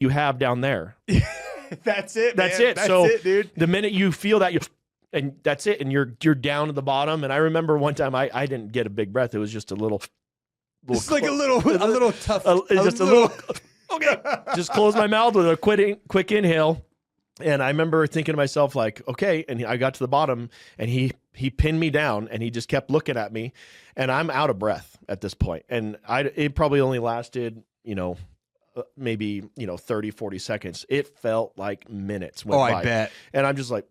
you have down there. That's it. That's man. it. That's So it, dude. the minute you feel that, and that's it, and you're down at the bottom. And I remember one time I didn't get a big breath. It was just a little It's like a little tough. just a little. Okay, just close my mouth with a quick inhale. And I remember thinking to myself, like, okay. And I got to the bottom, and he pinned me down, and he just kept looking at me, and I'm out of breath at this point. And it probably only lasted, maybe 30, 40 seconds. It felt like minutes went by. I bet. And I'm just like,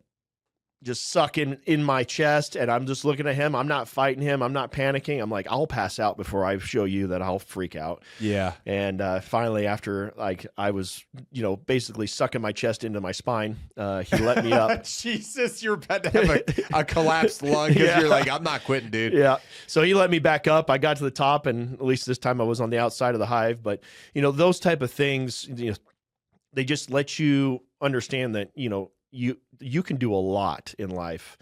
just sucking in my chest, and I'm just looking at him. I'm not fighting him. I'm not panicking. I'm like, I'll pass out before I show you that I'll freak out. Yeah. And finally, after I was, basically sucking my chest into my spine, he let me up. Jesus, you're about to have a collapsed lung because you're like, I'm not quitting, dude. Yeah. So he let me back up. I got to the top, and at least this time I was on the outside of the hive. But, those type of things, they just let you understand that, you can do a lot in life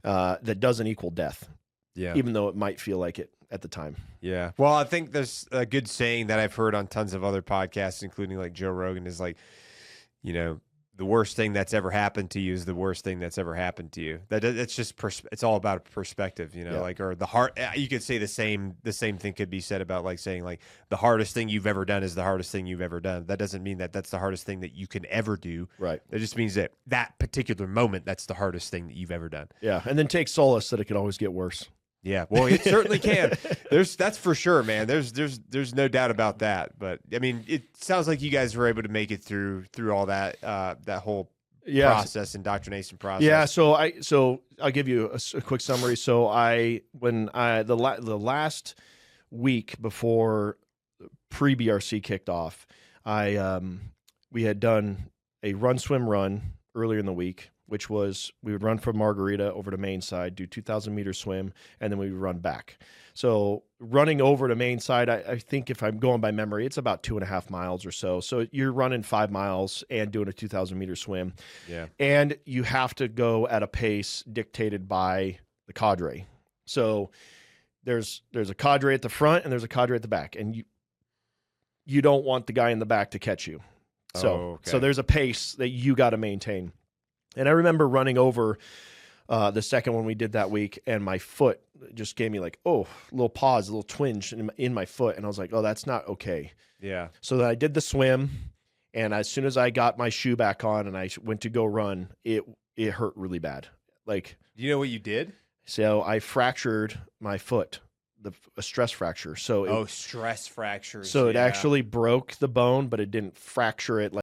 that doesn't equal death. Yeah. Even though it might feel like it at the time. Yeah. Well, I think there's a good saying that I've heard on tons of other podcasts, including like Joe Rogan, is like, the worst thing that's ever happened to you is the worst thing that's ever happened to you. It's just it's all about perspective, Yeah. like, or the heart. You could say the same thing could be said about like saying like the hardest thing you've ever done is the hardest thing you've ever done. That doesn't mean that that's the hardest thing that you can ever do. Right. That just means that particular moment, that's the hardest thing that you've ever done. Yeah. And then take solace that it could always get worse. Yeah, well, it certainly can. That's for sure, man. There's no doubt about that. But I mean, it sounds like you guys were able to make it through all that that whole process, indoctrination process. Yeah. So I'll give you a quick summary. So the last week before pre-BRC kicked off, we had done a run earlier in the week, which was we would run from Margarita over to Main Side, do 2,000 meter swim, and then we would run back. So running over to Main Side, I think if I'm going by memory, it's about 2.5 miles or so. So you're running 5 miles and doing a 2,000 meter swim. Yeah. And you have to go at a pace dictated by the cadre. So there's a cadre at the front and there's a cadre at the back, and you don't want the guy in the back to catch you. So there's a pace that you got to maintain. And I remember running over the second one we did that week, and my foot just gave me like, a little pause, a little twinge in my foot. And I was like, that's not okay. Yeah. So then I did the swim, and as soon as I got my shoe back on and I went to go run, it hurt really bad. Like, you know what you did? So I fractured my foot, a stress fracture. So stress fractures. So it actually broke the bone, but it didn't fracture it like